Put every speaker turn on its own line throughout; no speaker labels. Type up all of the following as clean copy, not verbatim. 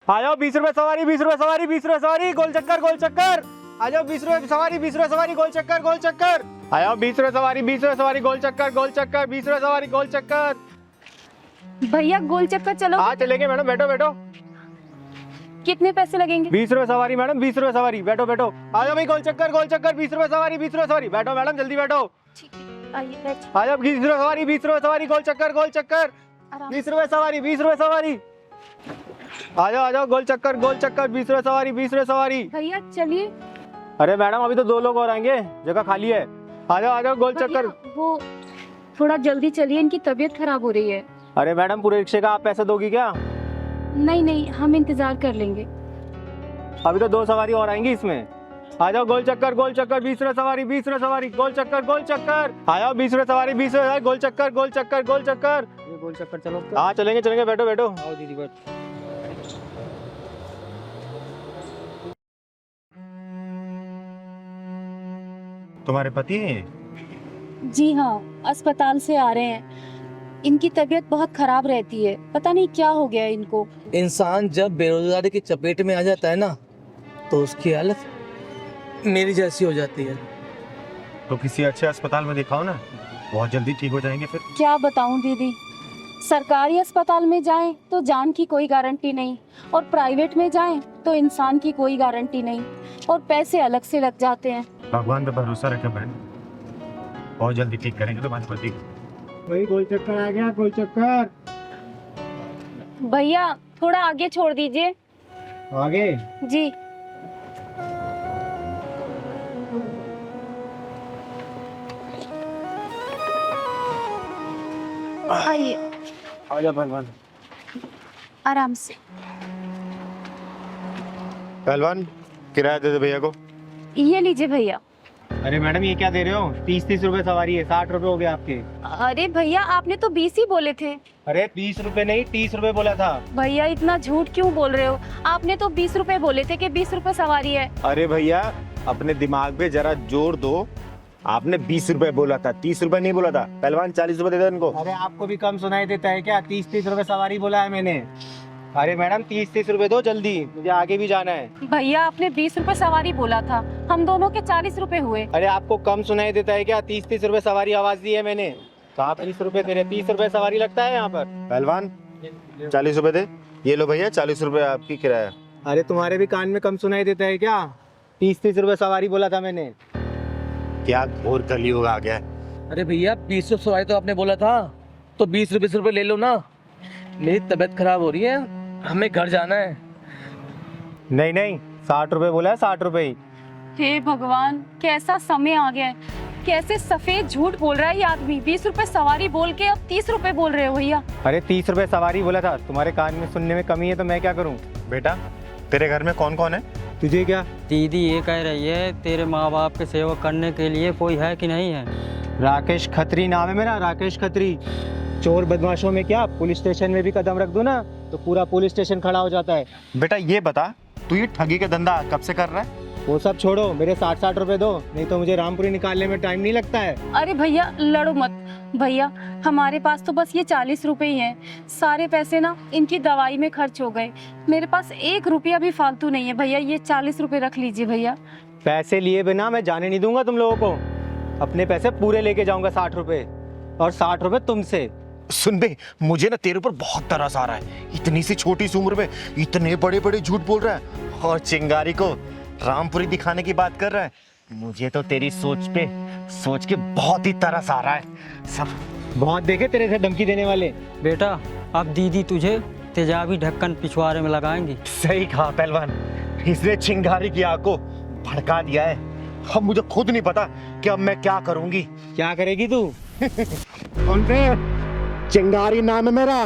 आ जाओ 20 रुपए सवारी, 20 रुपए सवारी, 20 रुपए सवारी, गोल चक्कर गोल चक्कर। आ जाओ 20 रुपए सवारी, 20 रुपए सवारी, गोल चक्कर गोल चक्कर। आ जाओ 20 रुपए सवारी, 20 रुपए सवारी, गोल चक्कर गोल चक्कर, 20 रुपए सवारी, गोल चक्कर।
भैया गोल चक्कर चलो।
हाँ चलेंगे मैडम, बैठो बैठो।
कितने पैसे लगेंगे?
20 रुपए सवारी मैडम, 20 रुपए सवारी, बैठो बैठो। आ जाओ भाई गोल चक्कर गोल चक्कर, 20 रुपए सवारी, 20 रुपए सवारी, बैठो मैडम जल्दी बैठो।
ठीक है, आइए बैठ।
आ जाओ 20 रुपए सवारी, 20 रुपए सवारी, गोल चक्कर गोल चक्कर,
आराम
20 रुपए सवारी, 20 रुपए सवारी। आ जाओ गोल चक्कर गोल चक्कर, 20 रुपए सवारी, 20 रुपए सवारी।
भैया चलिए।
अरे मैडम अभी तो 2 लोग और आएंगे, जगह खाली है। आ जाओ गोल चक्कर।
भैया, वो थोड़ा जल्दी चलिए, इनकी तबीयत खराब हो रही है।
अरे मैडम पूरे रिक्शे का आप पैसे दोगी क्या?
नहीं नहीं, हम इंतजार कर लेंगे।
अभी तो 2 सवारी और आएंगी इसमें। आ जाओ गोल चक्कर गोल चक्कर, 20 रुपए सवारी, 20 रुपए सवारी, गोल चक्कर गोल चक्कर। आ जाओ 20 रुपए सवारी, 20 रुपए सवारी, गोल चक्कर गोल चक्कर गोल चक्कर।
ये गोल चक्कर चलो।
हाँ चलेंगे चलेंगे, बैठो बैठो।
आओ दीदी बैठ।
तुम्हारे पति हैं?
जी हाँ, अस्पताल से आ रहे हैं। इनकी तबीयत बहुत खराब रहती है, पता नहीं क्या हो गया इनको।
इंसान जब बेरोजगारी की चपेट में आ जाता है ना, तो उसकी हालत मेरी जैसी हो जाती है।
तो किसी अच्छे अस्पताल में दिखाओ ना, बहुत जल्दी ठीक हो जाएंगे फिर।
क्या बताऊं दीदी, सरकारी अस्पताल में जाएं तो जान की कोई गारंटी नहीं, और प्राइवेट में जाएं तो इंसान की कोई गारंटी नहीं, और पैसे अलग से लग जाते हैं।
भगवान पे भरोसा रखे बहन, बहुत जल्दी ठीक करेंगे तुम्हारे पति को।
वही गोल चक्कर आ गया, गोल चक्कर।
भैया थोड़ा आगे छोड़ दीजिए।
आगे
जी। आइए
आ जा पहलवान।
आराम से।
पहलवान किराया दे दे भैया को।
ये लीजिए भैया।
अरे मैडम ये क्या दे रहे हो? 30-30 रुपए सवारी है, 60 रुपए हो गए आपके।
अरे भैया आपने तो 20 ही बोले थे।
अरे 20 रुपए नहीं 30 रुपए बोला था।
भैया इतना झूठ क्यों बोल रहे हो? आपने तो 20 रुपए बोले थे कि 20 रुपए सवारी है।
अरे भैया अपने दिमाग पे जरा जोर दो, आपने 20 रुपए बोला था, 30 रुपए नहीं बोला था। पहलवान 40 रुपए दे दो इनको।
अरे आपको भी कम सुनाई देता है क्या? 30-30 रुपए सवारी बोला है मैंने। अरे मैडम 30-30 रुपए दो जल्दी, मुझे आगे भी जाना है।
भैया आपने 20 रुपए सवारी बोला था, हम दोनों के 40 रुपए हुए।
अरे आपको कम सुनाई देता है क्या? 30-30 रुपए सवारी आवाज दी है मैंने, तो आप 30 रुपए दे रहे, 30 रुपए सवारी लगता है यहाँ पर।
पहलवान 40 रुपए दे। ये लो भैया 40 रुपए आपकी किराया।
अरे तुम्हारे भी कान में कम सुनाई देता है क्या? 30-30 रुपए सवारी बोला था मैंने।
क्या घोर कलयुग आ गया है।
अरे भैया 20 रुपये सवारी तो आपने बोला था, तो 20 रुपये ले लो ना। मेरी तबीयत खराब हो रही है, हमें घर जाना है।
नहीं नहीं 60 रुपए बोला है, 60 रुपए ही।
हे भगवान, कैसा समय आ गया है, कैसे सफेद झूठ बोल रहा है ये आदमी। 20 रुपए सवारी बोल के अब 30 रुपए बोल रहे हो भैया।
अरे 30 रुपए सवारी बोला था, तुम्हारे कान में सुनने में कमी है तो मैं क्या करूँ?
बेटा तेरे घर में कौन कौन है?
तुझे क्या?
दीदी ये कह रही है तेरे माँ बाप के सेवा करने के लिए कोई है कि नहीं है?
राकेश खत्री नाम है मेरा, राकेश खत्री। चोर बदमाशों में क्या, पुलिस स्टेशन में भी कदम रख दो ना तो पूरा पुलिस स्टेशन खड़ा हो जाता है।
बेटा ये बता, तू ये ठगी का धंधा कब से कर रहा है?
वो सब छोड़ो, मेरे 60-60 रुपए दो, नहीं तो मुझे रामपुरी निकालने में टाइम नहीं लगता है।
अरे भैया लड़ो मत। भैया हमारे पास तो बस ये 40 रुपए ही हैं, सारे पैसे ना इनकी दवाई में खर्च हो गए। मेरे पास 1 रुपया भी फालतू नहीं है भैया, ये 40 रुपए रख लीजिए भैया।
पैसे लिए बिना मैं जाने नहीं दूंगा तुम लोगों को। अपने पैसे पूरे लेके जाऊंगा 60 रुपए, और 60 रुपए तुमसे।
सुन बे, मुझे ना तेरे ऊपर बहुत तरस आ रहा है। इतनी सी छोटी सी उम्र में इतने बड़े बड़े झूठ बोल रहा है, और चिंगारी को रामपुरी दिखाने की बात कर रहा है। मुझे तो तेरी सोच पे सोच के बहुत ही तरस आ रहा है। सब
बहुत देखे तेरे से धमकी देने वाले।
बेटा अब दीदी तुझे तेजाबी ढक्कन पिछवाड़े में लगाएंगी।
सही कहा पहलवान, इसने चिंगारी की आग को भड़का दिया है। अब मुझे खुद नहीं पता कि अब मैं क्या करूंगी।
क्या करेगी तू?
कौन पे? चिंगारी नाम है मेरा,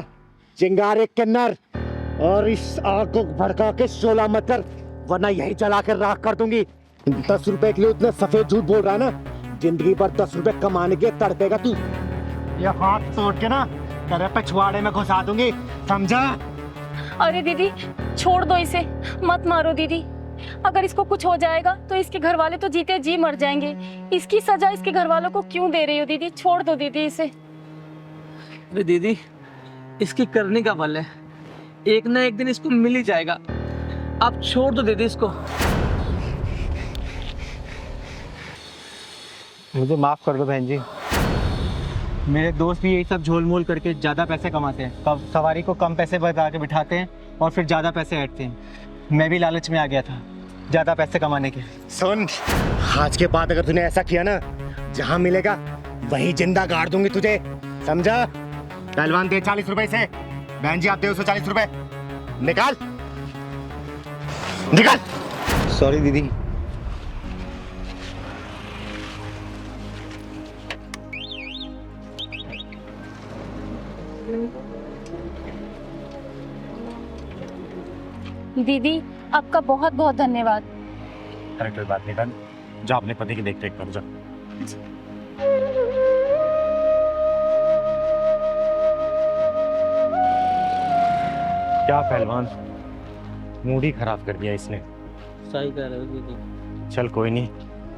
चिंगारी किन्नर। और इस आग को भड़का के शोला मत कर, वरना यही जला कर राख कर दूंगी। 10 रुपए के लिए उतने सफेद झूठ बोल रहा है ना, जिंदगी भर 10 रुपए कमाने के तड़पेगा तू। ये हाथ तोड़ के ना तेरे पिछवाड़े में घुसा दूंगी, समझा?
अरे दीदी छोड़ दो इसे, मत मारो दीदी। अगर इसको कुछ हो जाएगा तो इसके घर वाले तो जीते जी मर जाएंगे। इसकी सजा इसके घर वालों को क्यों दे रही हो दीदी? छोड़ दो दीदी इसे।
अरे दीदी इसकी करनी का बल है, एक ना एक दिन इसको मिल ही जाएगा। आप छोड़ तो दे दे इसको।
मुझे माफ़ कर दो बहन जी। मेरे दोस्त भी यही सब झोल मोल करके ज़्यादा पैसे कमाते हैं। कब सवारी को कम पैसे बता के बिठाते हैं और फिर ज़्यादा पैसे ऐंठते हैं। मैं भी लालच में आ गया था ज़्यादा पैसे कमाने के।
सुन, आज के बाद अगर तूने ऐसा किया ना, जहां मिलेगा वहीं जिंदा गाड़ दूंगी तुझे, समझा? पहलवान दे 40 रुपए से। बहन जी आप दे 140 रुपए। निकाल निकाल।
सॉरी दीदी।
दीदी आपका बहुत बहुत धन्यवाद।
अरे कोई बात नहीं बहन, जा अपने पति की देख रेख कर जा। क्या पहलवान, मूड ही खराब कर दिया इसने।
सही कह रहे हो दीदी।
चल कोई नहीं,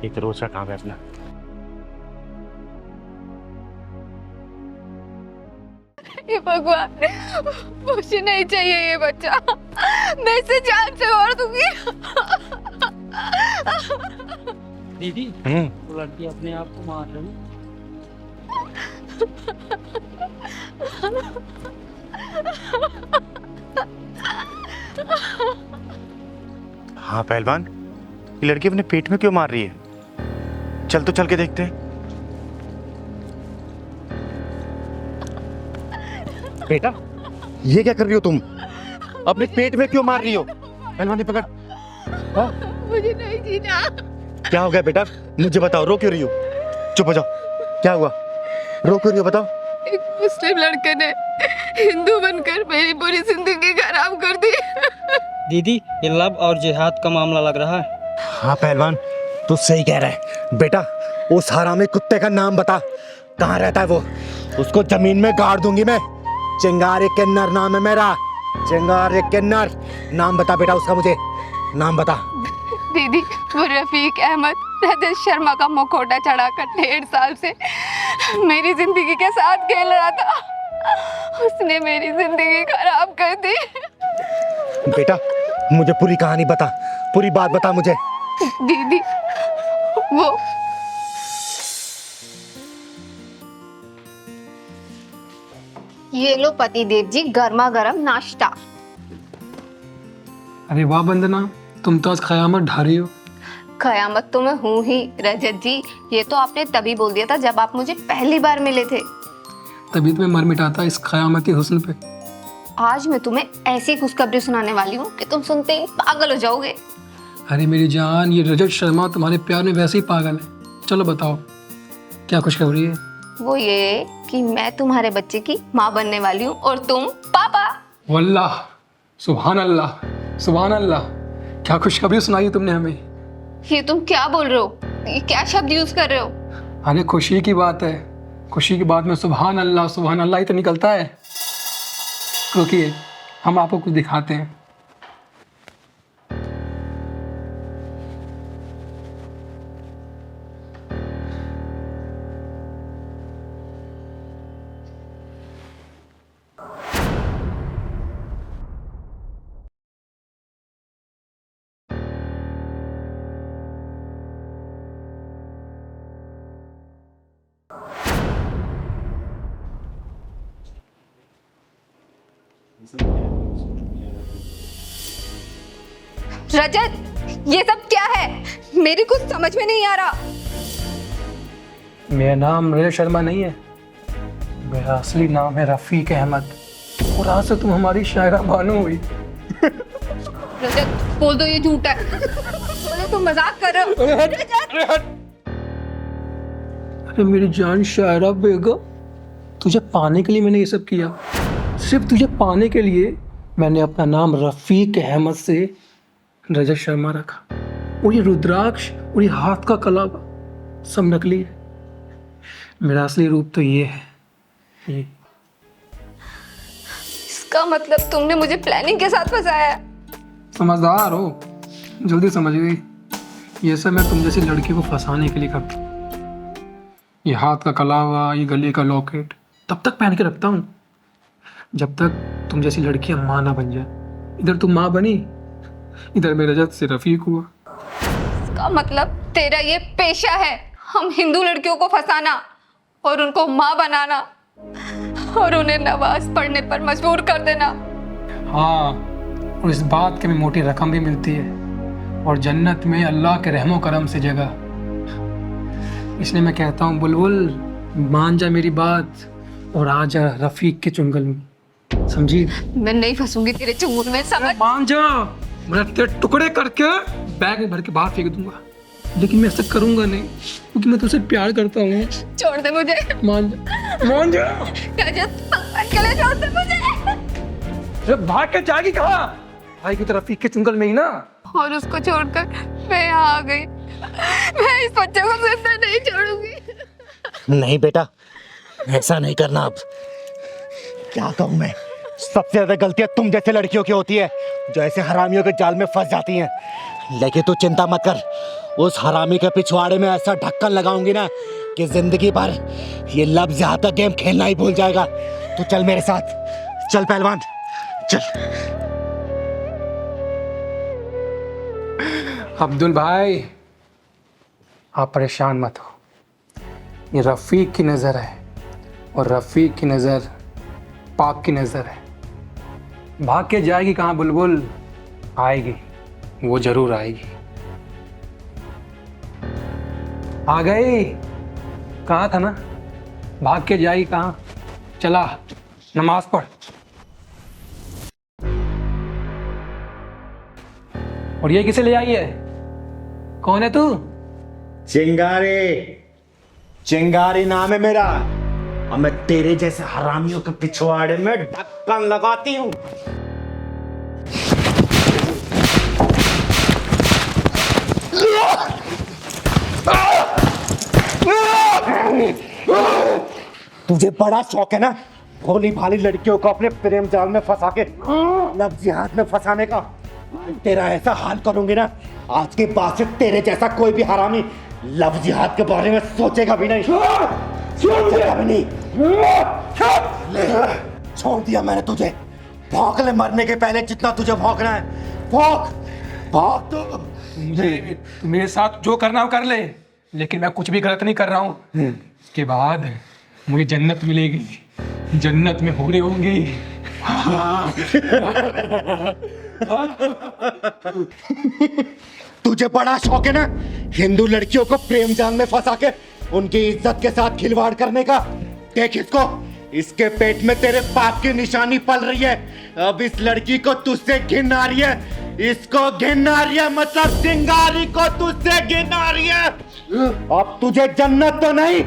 एक रोज का काम है अपना।
हे भगवान, मुझे नहीं चाहिए ये बच्चा। मैं इसे जान से मार दूंगी।
दीदी वो लड़की अपने आप को मार रही है।
हाँ पहलवान, ये लड़की अपने पेट में क्यों मार रही है? चल तो चल के देखते हैं।
बेटा ये क्या कर रही हो तुम? अपने पेट में क्यों मार रही हो? पहलवान ने पकड़। हाँ?
मुझे नहीं जीना।
क्या हो गया बेटा, मुझे बताओ, रो क्यों रही हो? चुप हो जाओ, क्या हुआ? रो क्यों रही हो बताओ?
एक मुस्लिम लड़के ने हिंदू बनकर मेरी पूरी जिंदगी खराब कर दी।
दीदी ये लव और जिहाद का मामला लग रहा है।
हाँ पहलवान तू सही कह रहा है। बेटा उस हरामी कुत्ते का नाम बता, कहाँ रहता है वो? उसको जमीन में गाड़ दूंगी मैं। चिंगारी किन्नर नाम है मेरा, चिंगारी किन्नर। नाम बता बेटा उसका, मुझे नाम बता।
दीदी वो रफीक अहमद रजत शर्मा का मुखौटा चढ़ाकर 1.5 साल से मेरी जिंदगी के साथ खेल रहा था। उसने मेरी जिंदगी खराब कर दी।
बेटा मुझे पूरी कहानी बता, पूरी बात बता मुझे।
दीदी वो ये लो पति देव जी गर्मा गर्म नाश्ता।
अरे वाह वंदना, तुम तो आज क़यामत ढा रही हो।
कयामत तो मैं हूँ ही रजत जी। ये तो आपने तभी बोल दिया था जब आप मुझे पहली बार मिले थे।
तभी तुम्हें मर मिटाता इस क़यामती हुस्न पे।
आज मैं तुम्हें ऐसी खुशखबरी सुनाने वाली हूँ कि तुम सुनते ही पागल हो जाओगे।
अरे मेरी जान, ये रजत शर्मा तुम्हारे प्यार में वैसे ही पागल है। चलो बताओ क्या खुशखबरी है?
वो ये कि मैं तुम्हारे बच्चे की माँ बनने वाली हूँ और तुम पापा।
वल्लाह, सुभान अल्लाह, सुभान अल्लाह। क्या खुशखबरी सुनाई तुमने हमें।
ये तुम क्या बोल रहे हो? ये क्या शब्द यूज कर रहे हो?
अरे खुशी की बात है, खुशी की बात में सुभान अल्लाह ही तो निकलता है। रुकिए हम आपको कुछ दिखाते हैं।
रजत ये सब क्या है? मेरी कुछ समझ में नहीं आ रहा।
मेरा नाम रजत शर्मा नहीं है, मेरा असली नाम है रफीक अहमद। और आज से तुम हमारी शायरा बानो हुई।
रजत बोल दो ये झूठ है। बोलो तुम मजाक कर रहे हो। रजत
अरे मेरी जान शायरा बेगम, तुझे पाने के लिए मैंने ये सब किया। सिर्फ तुझे पाने के लिए मैंने अपना नाम रफीक अहमद से रजत शर्मा रखा। और ये रुद्राक्ष और ये हाथ का कलावा सब नकली है। मेरा असली रूप तो ये है, ये।
इसका मतलब तुमने मुझे प्लानिंग के साथ फंसाया है।
समझदार हो, जल्दी समझ गई। ये सब मैं तुम जैसी लड़की को फंसाने के लिए करता हूँ। ये हाथ का कलावा, ये गले का लॉकेट तब तक पहन के रखता हूँ जब तक तुम जैसी लड़कियां माँ ना बन जाए। इधर तुम माँ बनी, इधर मैं रजत से रफीक हुआ।
इसका मतलब तेरा ये पेशा है, हम हिंदू लड़कियों को फंसाना और उनको माँ बनाना और उन्हें नमाज पढ़ने पर मजबूर कर देना।
हाँ, और इस बात की भी मोटी रकम भी मिलती है और जन्नत में अल्लाह के रहमो करम से जगह। इसलिए मैं कहता हूँ बुलबुल, मान जा मेरी बात और आ जा रफीक के चुंगल में, समझी?
मैं नहीं फंसूंगी तेरे चुंगल में, समझ?
मान जा, मैं तेरे टुकड़े करके बैग में भर के बाहर फेंक दूंगा, लेकिन मैं ऐसा करूंगा नहीं क्योंकि मैं तुझसे प्यार करता हूँ।
छोड़ दे मुझे,
मान जा, मान जा।
रजत, अकेले छोड़ दे मुझे।
अरे भाग के जाएगी कहाँ? भाई की तरफ के चुंगल में ही ना।
और उसको छोड़कर मैं यहाँ आ गई। मैं इस बच्चे को जिंदा नहीं छोड़ूंगी।
नहीं बेटा, ऐसा नहीं करना। अब क्या कहूँ मैं, सबसे ज्यादा गलतियां तुम जैसे लड़कियों की होती है जो ऐसे हरामियों के जाल में फंस जाती हैं। लेकिन तू चिंता मत कर, उस हरामी के पिछवाड़े में ऐसा ढक्कन लगाऊंगी ना कि जिंदगी भर ये लफ्ज़ यहाँ तक गेम खेलना ही भूल जाएगा। तू चल मेरे साथ, चल पहलवान, चल।
अब्दुल भाई, आप परेशान मत हो, ये रफ़ीक की नज़र है और रफ़ीक की नज़र पाक की नज़र है। भाग के जाएगी कहाँ बुलबुल? आएगी, वो जरूर आएगी। आ गई, कहाँ था ना? भाग के जाएगी कहाँ? चला, नमाज पढ़। और ये किसे ले आई है? कौन है तू?
चिंगारी, चिंगारी नाम है मेरा और मैं तेरे जैसे हरामियों के पिछवाड़े में ढक्कन लगाती हूँ। तुझे बड़ा शौक है ना भोली भाली लड़कियों को अपने प्रेम जाल में फंसा के लफ्ज़ हाथ में फंसाने का। तेरा ऐसा हाल करूंगी ना, आज के बाद से तेरे जैसा कोई भी हरामी लफ्ज़ हाथ के बारे में सोचेगा भी नहीं, सोचेगा भी नहीं। ले, छोड़ दिया मैंने तुझे। भौंक ले मरने के पहले जितना तुझे भौंकना है, भौंक भौंक।
तू मेरे साथ जो करना हो कर ले, लेकिन मैं कुछ भी गलत नहीं कर रहा हूँ। इसके बाद मुझे जन्नत मिलेगी, जन्नत में हूरें होंगी।
तुझे बड़ा शौक है ना हिंदू लड़कियों को प्रेम जाल में फंसा के उनकी इज्जत के साथ खिलवाड़ करने का। देख इसको, इसके पेट में तेरे पाप की निशानी पल रही है। अब इस लड़की को तुझसे घिन आ रही है, इसको घिन आ रही है, मतलब चिंगारी को तुझसे घिन आ रही है। अब तुझे जन्नत तो नहीं,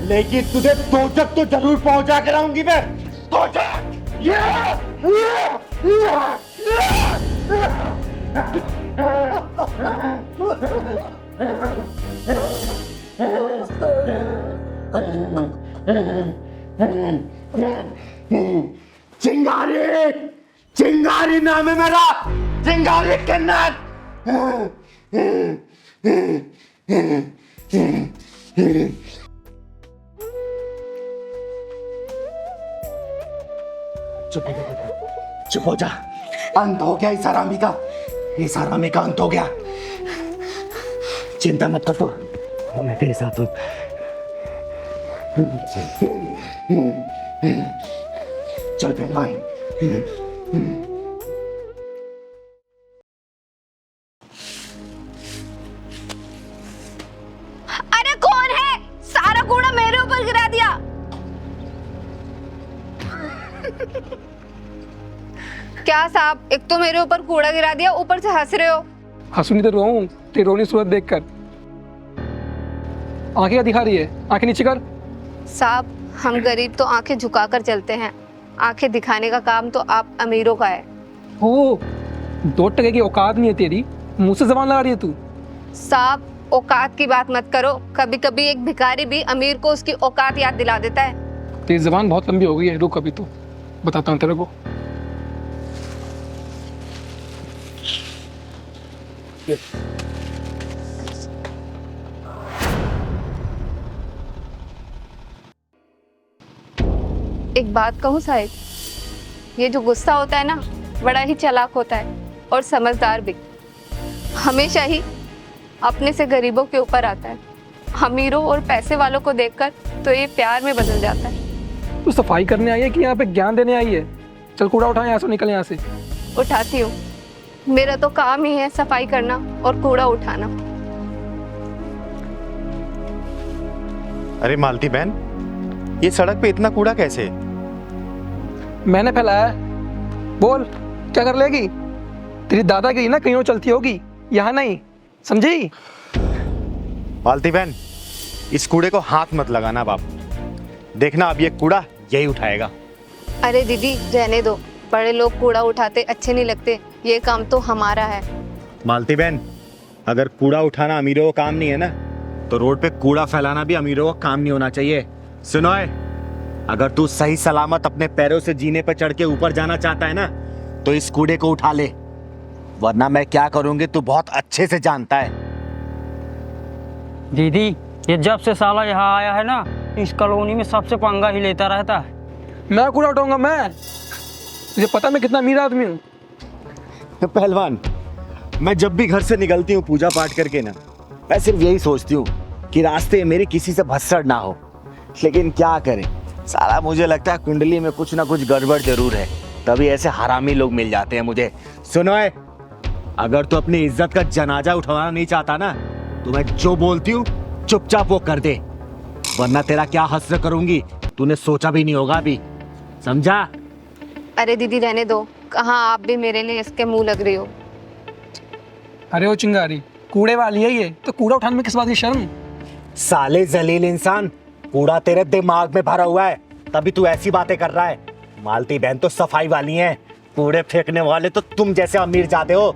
लेकिन तुझे दोजख तो जरूर पहुंचा कर आऊंगी मैं। दोजख। चिंगारी, चिंगारी नाम है मेरा, चिंगारी किन्नर। चुप हो जा, अंत हो गया इस हरामी का, इस हरामी का अंत हो गया। चिंता मत कर तू, मैं तेरे साथ हूँ। चल पहलवान।
अरे कौन है? सारा कूड़ा मेरे ऊपर गिरा दिया। क्या साहब, एक तो मेरे ऊपर कूड़ा गिरा दिया, ऊपर से हंस रहे हो।
हंसूंगी तो रोऊं तेरी रोनी सूरत देखकर। आंखें दिखा रही है? आंखें नीचे कर।
साहब, हम गरीब तो आंखें झुकाकर चलते हैं, आंखें दिखाने का काम तो आप अमीरों का है।
ओ, 2 टके की औकात नहीं है तेरी, मुंह से जबान लगा रही है तू।
साहब, औकात की बात मत करो, कभी कभी एक भिखारी भी अमीर को उसकी औकात याद दिला देता है।
तेरी जबान बहुत लंबी हो गई है, रुक अभी तो बताता हूँ तेरे को।
एक बात कहूँ साहिब, ये जो गुस्सा होता है ना, बड़ा ही चालाक होता है और समझदार भी। हमेशा ही अपने से गरीबों के ऊपर आता है। अमीरों और पैसे वालों को देखकर तो ये प्यार में बदल जाता है।
तू सफाई करने आई है कि यहाँ पे ज्ञान देने आई है? चल कूड़ा उठा, यहाँ से निकल यहाँ से।
उठाती हूँ, मेरा तो काम ही है सफाई करना और कूड़ा उठाना।
अरे मालती बहन, ये सड़क पे इतना कूड़ा कैसे?
मैंने फैलाया है। बोल क्या कर लेगी? तेरी दादागिरी ना कहीं और चलती होगी, यहाँ नहीं, समझी?
मालती बहन, इस कूड़े को हाथ मत लगाना बाप। देखना अब ये कूड़ा यही उठाएगा।
अरे दीदी रहने दो, बड़े लोग कूड़ा उठाते अच्छे नहीं लगते, ये काम तो हमारा है।
मालती बहन, अगर कूड़ा उठाना अमीरों का काम नहीं है ना, तो रोड पे कूड़ा फैलाना भी अमीरों का काम नहीं होना चाहिए। सुनो है, अगर तू सही सलामत अपने पैरों से जीने पर चढ़ के ऊपर जाना चाहता है ना, तो इस कूड़े को उठा ले, वरना मैं क्या करूंगी तू बहुत अच्छे से जानता है।
दीदी, ये जब से साला यहाँ आया है ना, इस कॉलोनी में सबसे पंगा ही लेता रहता है।
मैं कूड़ा उठाऊंगा? मैं, तुझे पता मैं कितना अमीर आदमी हूँ।
पहलवान, मैं जब भी घर से निकलती हूँ पूजा पाठ करके ना, मैं सिर्फ यही सोचती हूँ कि रास्ते में मेरे किसी से भसड़ ना हो। लेकिन क्या करें, साला मुझे लगता है कुंडली में कुछ ना कुछ गड़बड़ जरूर है, तभी ऐसे हरामी लोग मिल जाते हैं मुझे। सुनो है, अगर तू अपनी इज्जत का जनाजा उठवाना नहीं चाहता ना, तो मैं जो बोलती हूँ चुपचाप वो कर दे, वरना तेरा क्या हश्र करूंगी तूने सोचा भी नहीं होगा अभी, समझा?
अरे दीदी रहने दो, कहाँ आप भी मेरे लिए इसके मुंह लग रही हो।
अरे वो चिंगारी, कूड़े वाली है ये, तो कूड़ा उठाने में किस बात की शर्म?
साले जलील इंसान, कूड़ा तेरे दिमाग में भरा हुआ है, तभी तू ऐसी बातें कर रहा है। मालती बहन तो सफाई वाली हैं, कूड़े फेंकने वाले तो तुम जैसे अमीर जाते हो।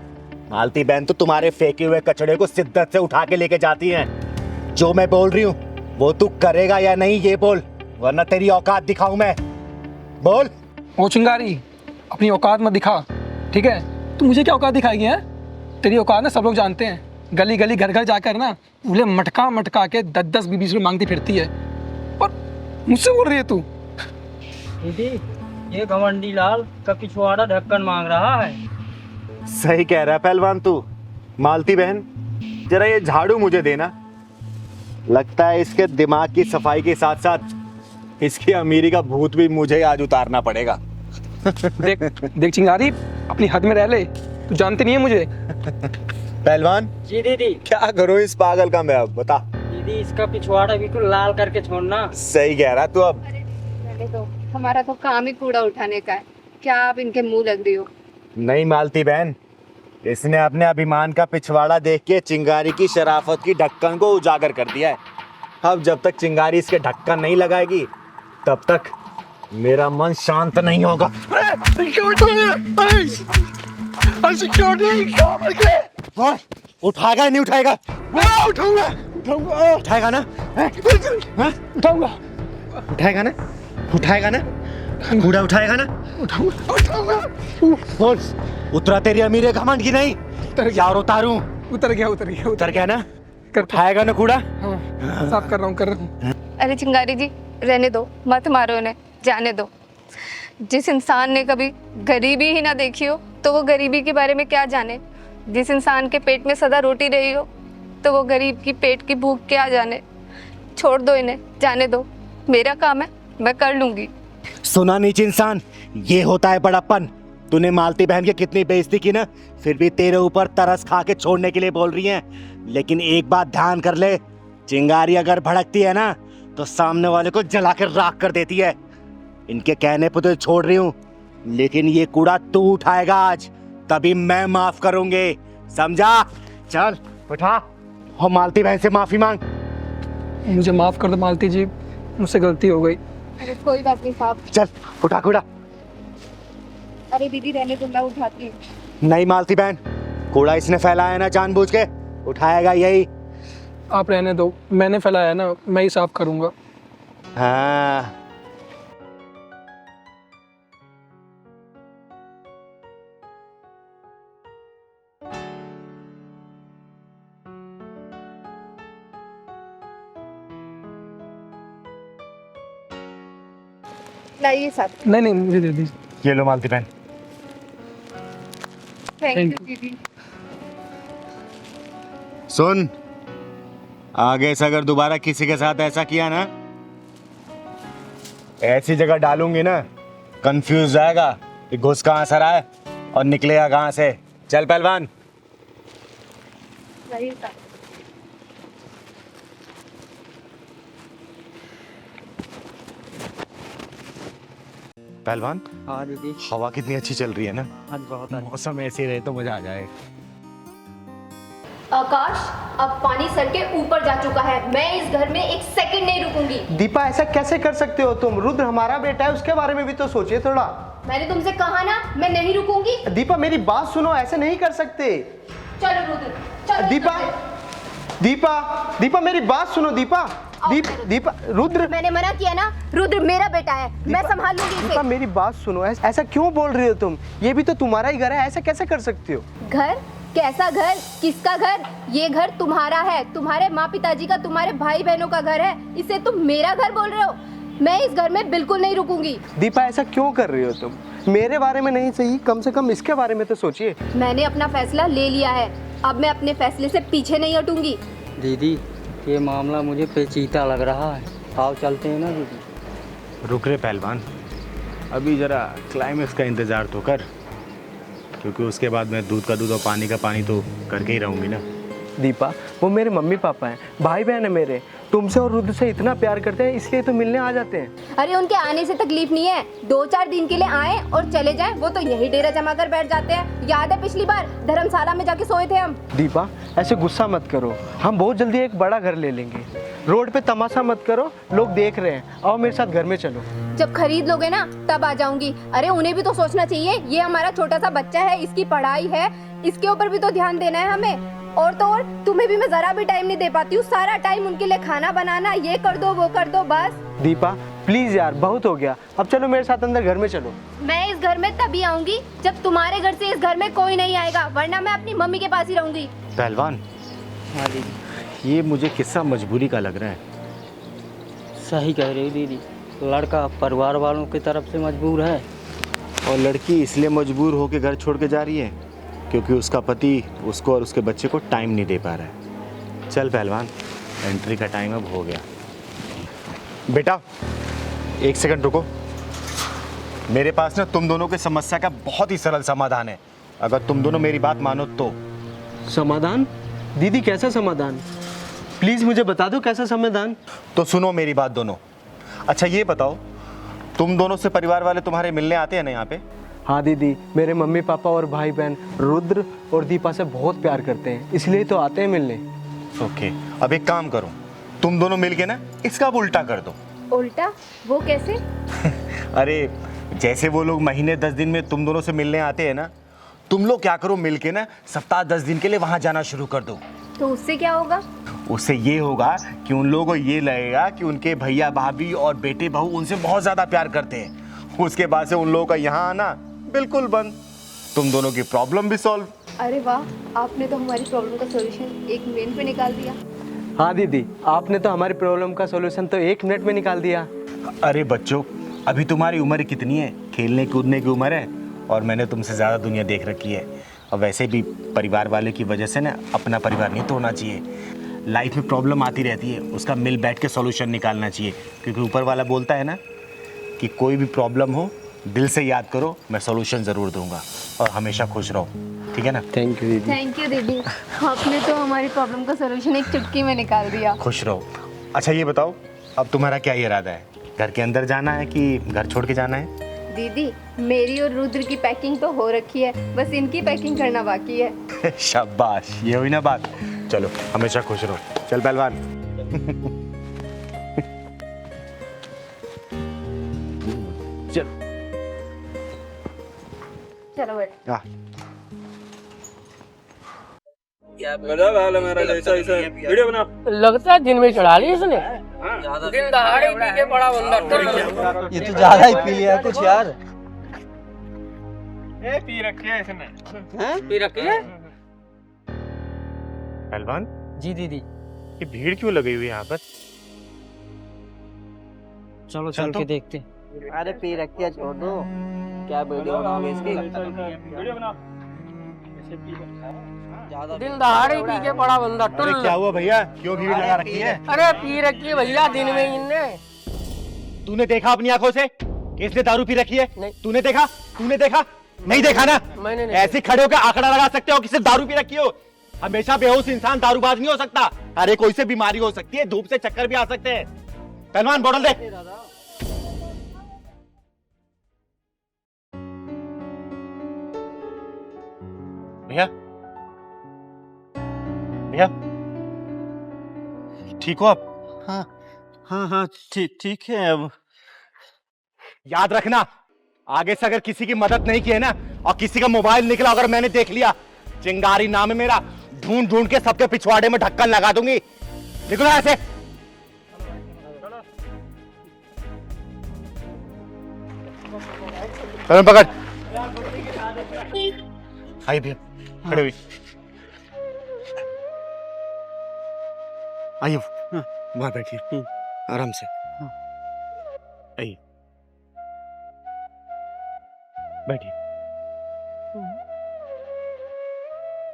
मालती बहन तो तुम्हारे फेंके हुए कचड़े को शिद्दत से उठा के लेके जाती हैं। जो मैं बोल रही हूँ वो तू करेगा या नहीं ये बोल, वरना तेरी औकात दिखाऊं मैं। बोल।
ओ चिंगारी, अपनी औकात मत दिखा, ठीक है? तू मुझे क्या औकात दिखाएगी है? तेरी औकात ना सब लोग जानते हैं। गली गली घर घर जाकर ना उन्हें मटका मटका के 10-10 20 रुपये मांगती फिरती है, और मुझसे बोल रही है तू?
दीदी, ये घमंडी लाल का पिछवाड़ा ढक्कन मांग रहा है।
सही कह रहा है पहलवान तू। मालती बहन, जरा ये झाड़ू मुझे देना। लगता है इसके दिमाग की सफाई के साथ साथ इसकी अमीरी का भूत भी मुझे आज उतारना पड़ेगा।
देख देख चिंगारी, अपनी हद में रह ले, तू जानते नहीं है मुझे।
पहलवान
जी दीदी।
क्या करूं इस पागल का मैं, अब बता।
दीदी, इसका पिछवाड़ा बिल्कुल लाल करके छोड़ना।
सही कह रहा तू। अब
अरे रहने दो, हमारा तो काम ही कूड़ा उठाने का है, क्या आप इनके मुंह लग रही हो?
नहीं मालती बहन, इसने अपने अभिमान का पिछवाड़ा देख के चिंगारी की शराफत की ढक्कन को उजागर कर दिया है। अब जब तक चिंगारी इसके ढक्कन नहीं लगाएगी, तब तक मेरा मन शांत नहीं होगा। उठाएगा नहीं उठाएगा? उठाऊंगा। उठाएगा ना?
उठाऊंगा।
उठाएगा ना? उठाएगा ना? कूड़ा उठाएगा ना?
उठाऊंगा।
बोल, उतरा तेरी अमीर घमंड की नहीं? यार उतारूं?
उतर गया उतर गया
उतर गया ना?
कर,
उठाएगा ना कूड़ा?
हाँ, साफ कर रहा हूँ।
अरे चिंगारी जी रहने दो, मत मारो इन्हें, जाने दो। जिस इंसान ने कभी गरीबी ही ना देखी हो तो वो गरीबी के बारे में क्या जाने। जिस इंसान के पेट में सदा रोटी रही हो तो वो गरीब की पेट की भूख क्या जाने। छोड़ दो इन्हें, जाने दो, मेरा काम है, मैं कर लूंगी।
सुना नीच इंसान, ये होता है बड़प्पन। तूने मालती बहन की कितनी बेइज्जती की ना, फिर भी तेरे ऊपर तरस खा के छोड़ने के लिए बोल रही हैं। लेकिन एक बात ध्यान कर ले, चिंगारी अगर भड़कती है ना तो सामने वाले को जला कर राख कर देती है। इनके कहने पर तो छोड़ रही हूँ, लेकिन ये कूड़ा तू उठाएगा आज, तभी मैं माफ करूंगी, समझा? चल उठा और मालती बहन से माफी मांग।
मुझे माफ कर दो मालती जी, मुझसे गलती हो गई।
अरे कोई बात नहीं साहब।
चल उठा कूड़ा।
अरे दीदी रहने दो, मैं उठाती हूँ।
नहीं मालती बहन, कूड़ा इसने फैलाया ना जानबूझ के, उठाएगा यही।
आप रहने दो, मैंने फैलाया ना, मैं ही साफ करूंगा।
हाँ।
लाइए साहब।
नहीं नहीं, मुझे दे दीजिए।
ये लो मालती बहन।
थैंक यू दीदी।
सुन, आगे से अगर दोबारा किसी के साथ ऐसा किया ना, ऐसी जगह डालूंगी ना, कंफ्यूज जाएगा कि घुस कहाँ से रहा है और निकलेगा कहाँ से। चल पहलवान।
सही था।
पहलवान,
हाँ दीदी।
हवा कितनी अच्छी चल रही है ना।
आज बहुत
मौसम ऐसे रहे तो मजा आ जाए।
आकाश, अब पानी सर के ऊपर जा चुका है। मैं इस घर में एक सेकंड नहीं रुकूंगी।
दीपा, ऐसा कैसे कर सकते हो तुम? रुद्र हमारा बेटा है, उसके बारे में भी तो सोचिए थोड़ा।
मैंने तुमसे कहा ना, मैं नहीं रुकूंगी।
दीपा मेरी बात सुनो, ऐसे नहीं कर सकते।
चलो रुद्र, चलो।
दीपा, दीपा, दीपा मेरी बात सुनो। दीपा, दीपा, रुद्र।
मैंने मना किया ना, रुद्र मेरा बेटा है, मैं संभाल लूंगी
दीपा
इसे।
मेरी बात सुनो, ऐसा क्यों बोल रही हो तुम? ये भी तो तुम्हारा ही घर है, ऐसा कैसे कर सकते हो?
घर? कैसा घर? किसका घर? ये घर तुम्हारा है, तुम्हारे माँ पिताजी का, तुम्हारे भाई बहनों का घर है। इसे तुम मेरा घर बोल रहे हो? मैं इस घर में बिल्कुल नहीं रुकूंगी।
दीपा ऐसा क्यों कर रही हो तुम? मेरे बारे में नहीं सही, कम से कम इसके बारे में तो सोचिए।
मैंने अपना फैसला ले लिया है, अब मैं अपने फैसले से पीछे नहीं हटूंगी।
दीदी, ये मामला मुझे पेचीदा लग रहा है। आओ चलते हैं ना दीदी।
रुक रे पहलवान, अभी जरा क्लाइमेक्स का इंतजार तो कर, क्योंकि उसके बाद मैं दूध का दूध और पानी का पानी तो करके ही रहूंगी ना।
दीपा, वो मेरे मम्मी पापा हैं, भाई बहन है मेरे। तुमसे और रुद्र से इतना प्यार करते हैं, इसलिए तो मिलने आ जाते हैं।
अरे उनके आने से तकलीफ नहीं है, 2-4 दिन के लिए आए और चले जाएं, वो तो यही डेरा जमा कर बैठ जाते हैं। याद है पिछली बार धर्मशाला में जाके सोए थे हम।
दीपा ऐसे गुस्सा मत करो, हम बहुत जल्दी एक बड़ा घर ले लेंगे। रोड पे तमाशा मत करो, लोग देख रहे हैं। आओ मेरे साथ घर में चलो।
जब खरीद लोगे ना तब आ जाऊंगी। अरे उन्हें भी तो सोचना चाहिए, ये हमारा छोटा सा बच्चा है, इसकी पढ़ाई है, इसके ऊपर भी तो ध्यान देना है हमें। और तो और तुम्हें भी मैं जरा भी टाइम नहीं दे पाती हूँ, सारा टाइम उनके लिए खाना बनाना, ये कर दो वो कर दो, बस।
दीपा प्लीज यार, बहुत हो गया, अब चलो मेरे साथ अंदर घर में चलो।
मैं इस घर में तभी आऊंगी जब तुम्हारे घर से इस घर में कोई नहीं आएगा, वरना मैं अपनी मम्मी के पास ही रहूंगी।
पहलवान,
हाँ दीदी।
ये मुझे किस्सा मजबूरी का लग रहा है।
सही कह रही दीदी, लड़का परिवार वालों की तरफ से मजबूर है
और लड़की इसलिए मजबूर होकर घर छोड़ के जा रही है क्योंकि उसका पति उसको और उसके बच्चे को टाइम नहीं दे पा रहा है। चल पहलवान, एंट्री का टाइम अब हो गया। बेटा 1 सेकंड रुको, मेरे पास ना तुम दोनों की समस्या का बहुत ही सरल समाधान है, अगर तुम दोनों मेरी बात मानो तो।
समाधान? दीदी कैसा समाधान? प्लीज मुझे बता दो कैसा समाधान।
तो सुनो मेरी बात दोनों। अच्छा ये बताओ, तुम दोनों से परिवार वाले तुम्हारे मिलने आते हैं ना यहाँ पे?
हाँ दीदी, मेरे मम्मी पापा और भाई बहन रुद्र और दीपा से बहुत प्यार करते हैं, इसलिए तो आते हैं मिलने।
ओके, अब एक काम करो, तुम दोनों मिलके ना इसका अब उल्टा कर दो।
उल्टा? वो कैसे?
अरे जैसे वो लोग महीने 10 दिन में तुम दोनों से मिलने आते हैं ना, तुम लोग क्या करो मिलके ना सप्ताह 10 दिन के लिए वहां जाना शुरू कर दो।
तो उससे क्या होगा?
उससे ये होगा कि उन लोगों को ये लगेगा कि उनके भैया भाभी और बेटे बहू उनसे बहुत ज्यादा प्यार करते हैं। उसके बाद से उन लोगों का यहाँ आना बिल्कुल बंद, तुम दोनों की प्रॉब्लम भी सॉल्व।
अरे वाह, आपने तो हमारी प्रॉब्लम का सॉल्यूशन 1 मिनट में निकाल दिया।
हाँ दीदी, आपने तो हमारी प्रॉब्लम का सॉल्यूशन तो 1 मिनट में निकाल दिया।
अरे बच्चों, अभी तुम्हारी उम्र कितनी है? खेलने कूदने की उम्र है, और मैंने तुमसे ज़्यादा दुनिया देख रखी है। और वैसे भी परिवार वाले की वजह से ना अपना परिवार नहीं तोड़ना चाहिए। लाइफ में प्रॉब्लम आती रहती है, उसका मिल बैठ के सॉल्यूशन निकालना चाहिए, क्योंकि ऊपर वाला बोलता है ना कि कोई भी प्रॉब्लम हो दिल से याद करो, मैं सॉल्यूशन ज़रूर दूंगा। और हमेशा खुश रहो, ठीक है ना?
थैंक यू दीदी।
थैंक यू दीदी, आपने तो हमारी प्रॉब्लम का सॉल्यूशन एक चुटकी में निकाल दिया।
खुश रहो। अच्छा ये बताओ, अब तुम्हारा क्या इरादा है? घर के अंदर जाना है कि घर छोड़ के जाना है?
दीदी, मेरी और रुद्र की पैकिंग तो हो रखी है, बस इनकी पैकिंग करना बाकी है।
शाबाश, ये हुई ना बात। चलो हमेशा खुश रहो। चल पहलवान। चल
चलो बैठ।
आ,
लगता है दिन में चढ़ा ली इसने। दिन दहाड़े पी के बड़ा बंदा।
ये तो ज्यादा ही पी लिया कुछ यार।
पी रखी है।
पहलवान
जी दीदी।
ये भीड़ क्यों लगी हुई है यहाँ पर?
चलो चल के देखते हैं। अरे पी रखी है, छोड़ दो। क्या वीडियो बनाओगे इसकी?
दिन दहाड़े पी के पड़ा बंदा
अरे क्या हुआ भैया, क्यों भीड़ लगा रखी है?
अरे पी रखी है भैया दिन में इनने।
तूने देखा अपनी आंखों से कि इसने दारू पी रखी है?
नहीं।
तूने देखा? तूने देखा? नहीं देखा ना?
मैंने नहीं।
ऐसे खड़े होकर आंकड़ा लगा सकते हो किसने दारू पी रखी हो? हमेशा बेहोश इंसान दारूबाज नहीं हो सकता। अरे कोई से बीमारी हो सकती है, धूप से चक्कर भी आ सकते हैं। पहलवान बोतल दे। भैया भैया ठीक हो आप?
हाँ हाँ हाँ ठीक है अब।
याद रखना, आगे से अगर किसी की मदद नहीं की है ना और किसी का मोबाइल निकला अगर मैंने देख लिया, चिंगारी नाम है मेरा, ढूंढ ढूंढ के सबके पिछवाड़े में ढक्कन लगा दूंगी। निकलो ऐसे। चलो पकड़। आइए भैया, खड़े हुई। आइए वहां बैठिए आराम से। आइए बैठिए।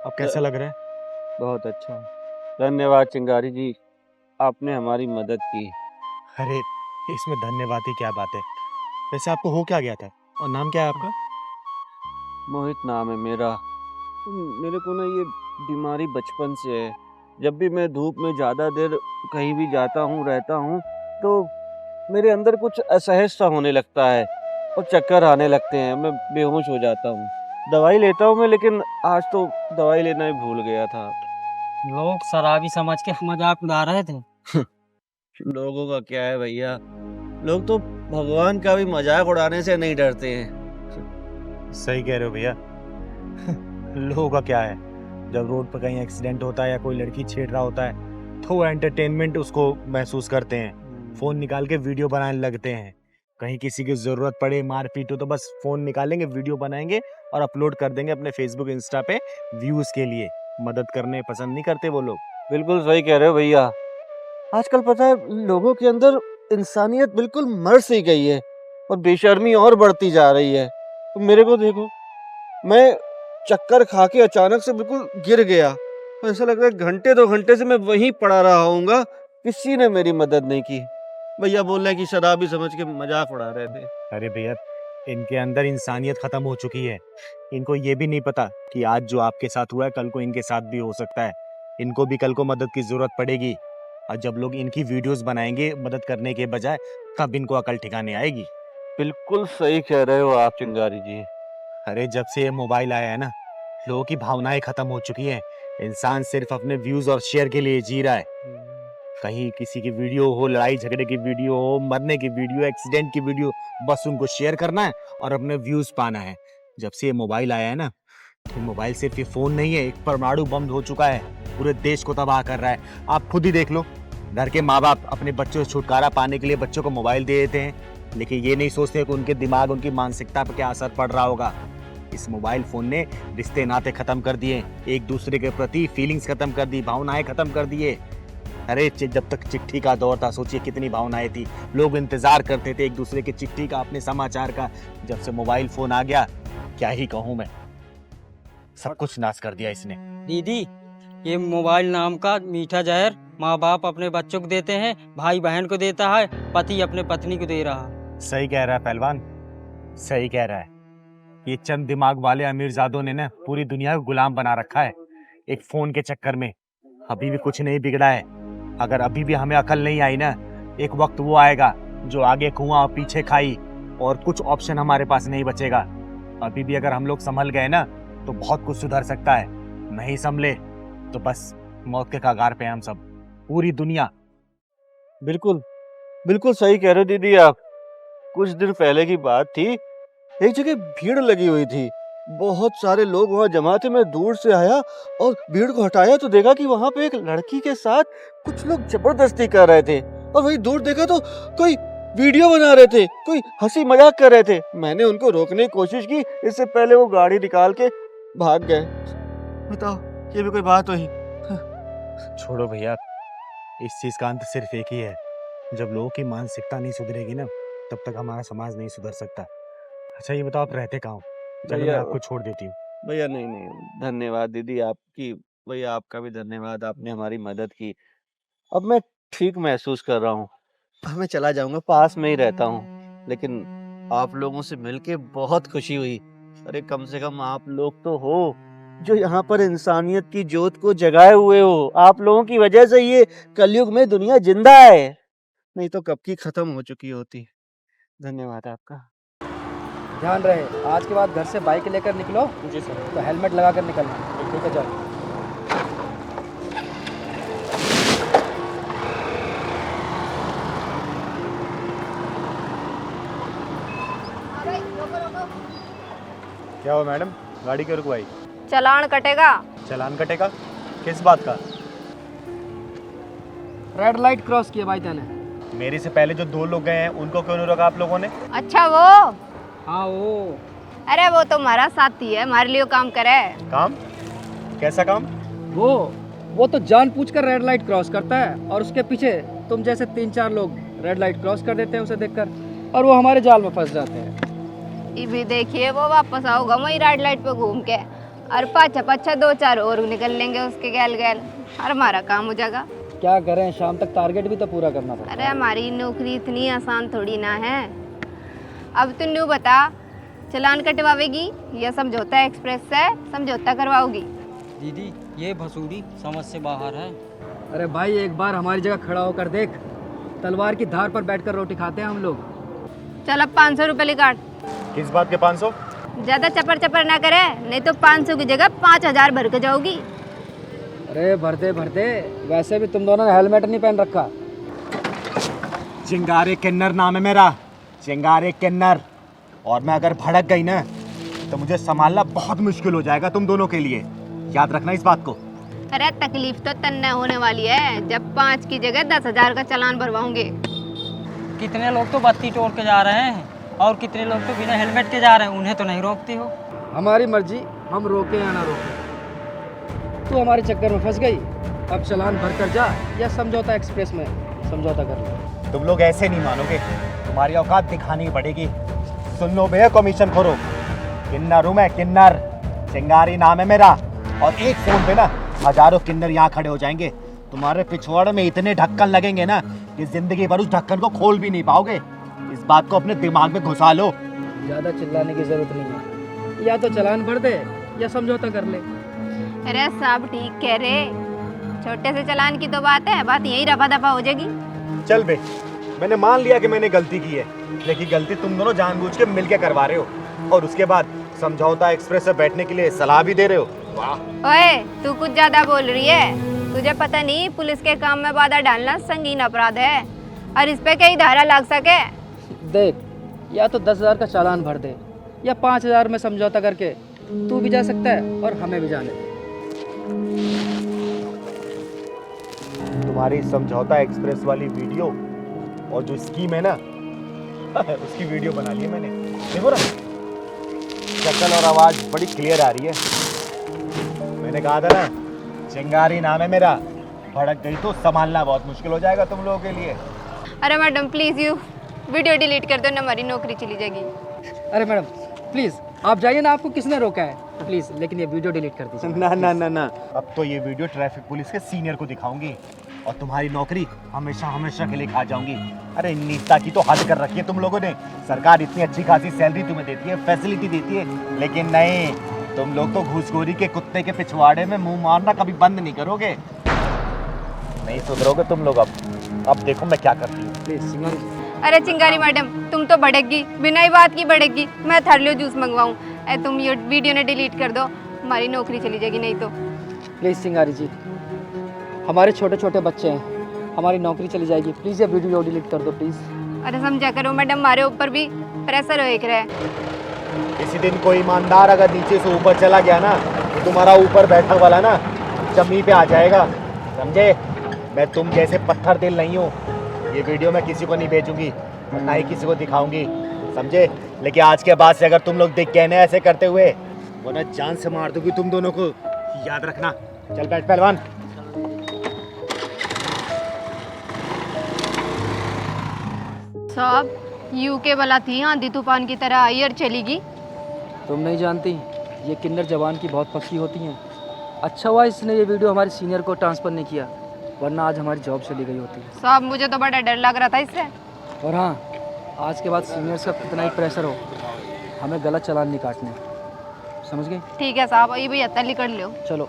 अब कैसा लग रहा है?
बहुत अच्छा, धन्यवाद चिंगारी जी, आपने हमारी मदद की।
अरे इसमें धन्यवाद की क्या बात है? वैसे आपको हो क्या गया था और नाम क्या है आपका?
मोहित नाम है मेरा। मेरे को ना ये बीमारी बचपन से है। जब भी मैं धूप में ज़्यादा देर कहीं भी जाता हूँ रहता हूँ तो मेरे अंदर कुछ असहज सा होने लगता है और चक्कर आने लगते हैं, मैं बेहोश हो जाता हूँ। दवाई लेता हूँ मैं, लेकिन आज तो दवाई लेना ही भूल गया था।
लोग शराबी समझ के मजाक उड़ा रहे थे।
लोगों का क्या है भैया, लोग तो भगवान का भी मजाक उड़ाने से नहीं डरते हैं।
सही कह रहे हो भैया। लोगों का क्या है, जब रोड पर कहीं एक्सीडेंट होता है या कोई लड़की छेड़ रहा होता है तो वो एंटरटेनमेंट उसको महसूस करते हैं, फोन निकाल के वीडियो बनाने लगते हैं। कहीं किसी की जरूरत पड़े, मारपीट हो तो बस फोन निकालेंगे, वीडियो बनाएंगे और अपलोड कर देंगे अपने फेसबुक इंस्टा पे व्यूज के लिए। मदद करने पसंद नहीं करते वो लोग।
बिल्कुल सही कह रहे हो भैया। आजकल पता है लोगों के अंदर इंसानियत बिल्कुल मर सी गई है और बेशर्मी और बढ़ती जा रही है। तो मेरे को देखो, मैं चक्कर खा के अचानक से बिल्कुल गिर गया। ऐसा लग रहा है घंटे 2 घंटे से मैं वहीं पड़ा रहा हूँगा, किसी ने मेरी मदद नहीं की। भैया बोल रहे हैं कि शराबी समझ के मजाक उड़ा रहे थे।
अरे भैया, इनके अंदर इंसानियत खत्म हो चुकी है। इनको ये भी नहीं पता कि आज जो आपके साथ हुआ है कल को इनके साथ भी हो सकता है। इनको भी कल को मदद की जरूरत पड़ेगी और जब लोग इनकी वीडियोस बनाएंगे मदद करने के बजाय, तब इनको अकल ठिकाने आएगी।
बिल्कुल सही कह रहे हो आप चिंगारी जी।
अरे जब से ये मोबाइल आया है ना, लोगों की भावनाएं खत्म हो चुकी हैं। इंसान सिर्फ अपने व्यूज और शेयर के लिए जी रहा है। कहीं किसी की वीडियो हो, लड़ाई झगड़े की वीडियो हो, मरने की वीडियो, एक्सीडेंट की वीडियो, बस उनको शेयर करना है और अपने व्यूज पाना है। जब से ये मोबाइल आया है ना, तो मोबाइल सिर्फ ये फोन नहीं है, एक परमाणु बम हो चुका है, पूरे देश को तबाह कर रहा है। आप खुद ही देख लो, घर के माँ बाप अपने बच्चों से छुटकारा पाने के लिए बच्चों को मोबाइल दे देते हैं, लेकिन ये नहीं सोचते कि उनके दिमाग, उनकी मानसिकता पर क्या असर पड़ रहा होगा। इस मोबाइल फोन ने रिश्ते नाते खत्म कर दिए, एक दूसरे के प्रति फीलिंग्स खत्म कर दी, भावनाएं खत्म कर दिए। अरे जब तक चिट्ठी का दौर था, सोचिए कितनी भावनाएं थी, लोग इंतजार करते थे एक दूसरे की चिट्ठी का, अपने समाचार का। जब से मोबाइल फोन आ गया, क्या ही कहूँ मैं, सब कुछ नाश कर दिया इसने।
दीदी, ये मोबाइल नाम का मीठा जहर माँ बाप अपने बच्चों को देते हैं, भाई बहन को देता है, पति अपने पत्नी को दे रहा है।
सही कह रहा है पहलवान, सही कह रहा है। ये चंद दिमाग वाले अमीरजादों ने ना पूरी दुनिया को गुलाम बना रखा है एक फोन के चक्कर में। अभी भी कुछ नहीं बिगड़ा है। अगर अभी भी हमें अकल नहीं आई ना, एक वक्त वो आएगा जो आगे कुआं और पीछे खाई और कुछ ऑप्शन हमारे पास नहीं बचेगा। अभी भी अगर हम लोग संभल गए ना तो बहुत कुछ सुधर सकता है, नहीं संभले तो बस मौत के कगार पे हम सब, पूरी दुनिया।
बिल्कुल बिल्कुल सही कह रहे हो दीदी आप। कुछ दिन पहले की बात थी, एक जगह भीड़ लगी हुई थी, बहुत सारे लोग वहां जमा थे। मैं दूर से आया और भीड़ को हटाया तो देखा कि वहां पे एक लड़की के साथ कुछ लोग जबरदस्ती कर रहे थे, और वही दूर देखा तो कोई वीडियो बना रहे थे, कोई हंसी मजाक कर रहे थे। मैंने उनको रोकने की कोशिश की, इससे पहले वो गाड़ी निकाल के भाग गए। बताओ, ये भी कोई बात हुई?
छोड़ो भैया, इस चीज का अंत सिर्फ एक ही है। जब लोगों की मानसिकता नहीं सुधरेगी ना, तब तक हमारा समाज नहीं सुधर सकता। अच्छा ये बताओ, आप रहते कहाँ हो? चलो मैं
भैया
आपको छोड़ देती हूँ।
भैया नहीं नहीं, धन्यवाद दीदी आपकी। भैया आपका भी धन्यवाद, आपने हमारी मदद की। अब मैं ठीक महसूस कर रहा हूँ। अब मैं चला जाऊंगा, पास में ही रहता हूँ, लेकिन आप लोगों से मिलके बहुत खुशी हुई। अरे कम से कम आप लोग तो हो जो यहाँ पर इंसानियत की जोत को जगाए हुए हो। आप लोगों की वजह से ये कलयुग में दुनिया जिंदा है, नहीं तो कब की खत्म हो चुकी होती। धन्यवाद आपका।
ध्यान रहे, आज के बाद घर से बाइक लेकर निकलो जी सर, तो हेलमेट लगा कर निकलना। ठीक है, जाओ।
क्या हुआ मैडम, गाड़ी क्यों रुकवाई?
चलान कटेगा।
चालान कटेगा? किस बात का?
रेड लाइट क्रॉस किया भाई तूने।
मेरे से पहले जो 2 लोग गए हैं उनको क्यों नहीं रोका आप लोगों ने?
अच्छा वो,
हाँ वो,
अरे वो तो हमारा साथी है, हमारे लिए काम करे।
काम? कैसा काम?
वो तो जानबूझकर रेड लाइट क्रॉस करता है और उसके पीछे तुम जैसे 3-4 लोग रेड लाइट क्रॉस कर देते हैं उसे देखकर, और वो हमारे जाल में फंस जाते हैं।
ये भी देखिए वो वापस आओगा वही रेड लाइट पे घूम के, और पाछा 2-4 और निकल लेंगे उसके गैल गैल, और हमारा काम हो जाएगा।
क्या करें, शाम तक टारगेट भी तो पूरा करना पड़ता
अरे हमारी नौकरी इतनी आसान थोड़ी ना है। अब तू न्यू बता, चालान कटवावेगी या समझौता एक्सप्रेस से समझौता करवाओगी?
दीदी ये भसूड़ी समझ से बाहर है।
अरे भाई एक बार हमारी जगह खड़ा होकर देख, तलवार की धार पर बैठकर रोटी खाते हैं हम लोग।
चल अब 500 रुपये लिकाट।
किस बात के 500?
ज्यादा चपर ना करे, नहीं तो 500 की जगह 5000 भर के जाओगी।
अरे भरते भरते, वैसे भी तुम दोनों ने हेलमेट नहीं पहन रखा।
चिंगारे किन्नर नाम है मेरा, चिंगारे किन्नर। और मैं अगर भड़क गई ना तो मुझे संभालना बहुत मुश्किल हो जाएगा तुम दोनों के लिए, याद रखना इस बात को।
अरे तकलीफ तो तन्ने होने वाली है जब 5 की जगह 10,000 का चालान भरवाओगे।
कितने लोग तो बत्ती तोड़ के जा रहे हैं और कितने लोग तो बिना हेलमेट के जा रहे हैं, उन्हें तो नहीं रोकती हो।
हमारी मर्जी, हम रोके या ना रोके। तू हमारे चक्कर में फंस गई, अब चालान भर कर जा या समझौता एक्सप्रेस में समझौता कर ले।
तुम लोग ऐसे नहीं मानोगे, तुम्हारी औकात दिखानी पड़ेगी। सुन लो भैया कमीशन खोरो, किन्नर हूँ मैं, किन्नर। चिंगारी नाम है मेरा, और एक फोन पे ना हजारों किन्नर यहाँ खड़े हो जाएंगे। तुम्हारे पिछवाड़े में इतने ढक्कन लगेंगे ना कि जिंदगी भर उस ढक्कन को खोल भी नहीं पाओगे। इस बात को अपने दिमाग में घुसा लो।
ज़्यादा चिल्लाने की जरूरत नहीं है, या तो चालान भर दे या समझौता कर ले।
अरे सब ठीक कह रहे, छोटे से चालान की तो बात है, बात यही रफा दफा हो जाएगी।
चल बे, मैंने मान लिया कि मैंने गलती की है, लेकिन गलती तुम दोनों जानबूझ के मिलके करवा रहे हो, और उसके बाद समझौता एक्सप्रेस से बैठने के लिए सलाह भी दे रहे हो। वाह।
ओए तू कुछ ज्यादा बोल रही है, तुझे पता नहीं पुलिस के काम में बाधा डालना संगीन अपराध है, और इस पे कई धारा लग सके।
देख, या तो 10,000 का चालान भर दे या 5,000 में समझौता करके तू भी जा सकता है और हमें भी जाने दे।
तुम्हारी समझौता एक्सप्रेस वाली वीडियो और जो स्कीम है ना उसकी वीडियो बना ली है मैंने, देखो ना शक्ल और आवाज बड़ी क्लियर आ रही है। मैंने कहा था ना, चिंगारी नाम है मेरा, भड़क गई तो संभालना बहुत मुश्किल हो जाएगा तुम लोगों के लिए।
अरे madam please you video delete कर दो ना, हमारी नौकरी चली जाएगी।
अरे मैडम प्लीज़ आप जाइए ना, आपको किसने रोका है, प्लीज़। लेकिन ये वीडियो डिलीट कर दीजिए।
ना ना ना ना, अब तो ये वीडियो ट्रैफिक पुलिस के सीनियर को दिखाऊंगी और तुम्हारी नौकरी हमेशा हमेशा के लिए खा जाऊंगी। अरे नीता की तो हद कर रखी है तुम लोगों ने। सरकार इतनी अच्छी खासी सैलरी तुम्हें देती है, फैसिलिटी देती है, लेकिन नहीं, तुम लोग तो घूसखोरी के कुत्ते के पिछवाड़े में मुंह मारना कभी बंद नहीं करोगे। नहीं सुधरोगे तुम लोग। अब देखो मैं क्या करती हूँ।
प्लीज़ चिंगारी जी।
अरे चिंगारी मैडम तुम तो भड़केगी, बिना ही बात की भड़केगी। मैं थालियो जूस मंगवाऊँ? तुम ये वीडियो ने डिलीट कर दो, हमारी नौकरी चली जाएगी नहीं तो।
प्लीज़ चिंगारी जी, हमारे छोटे छोटे बच्चे हैं, हमारी नौकरी चली जाएगी, प्लीज़ ये वीडियो डिलीट कर दो प्लीज़।
अरे समझा करो मैडम, हमारे ऊपर भी प्रेशर हो रहा है।
किसी दिन कोई ईमानदार अगर नीचे से ऊपर चला गया ना तो तुम्हारा ऊपर बैठा वाला ना जमीन पे आ जाएगा, समझे? मैं तुम जैसे पत्थर दिल नहीं हूँ। ये वीडियो मैं किसी को नहीं भेजूंगी और ना ही किसी को दिखाऊंगी, समझे? लेकिन आज के बाद से अगर तुम लोग देख कहने ऐसे करते हुए, वो ना जान से मार दूंगी तुम दोनों को, याद रखना। चल बैठ पहलवान।
साहब यूके वाला थी आंधी तूफान की तरह आई और चली गई।
तुम नहीं जानती ये किन्नर जवान की बहुत पक्की होती हैं। अच्छा हुआ इसने ये वीडियो हमारे सीनियर को ट्रांसफ़र नहीं किया, वरना आज हमारी जॉब चली गई होती।
साहब मुझे तो बड़ा डर लग रहा था इससे।
और हाँ, आज के बाद सीनियर्स का कितना ही प्रेशर हो, हमें गलत चालान नहीं काटने, समझ गई?
ठीक है साहब, ये भी 78 कर लो।
चलो।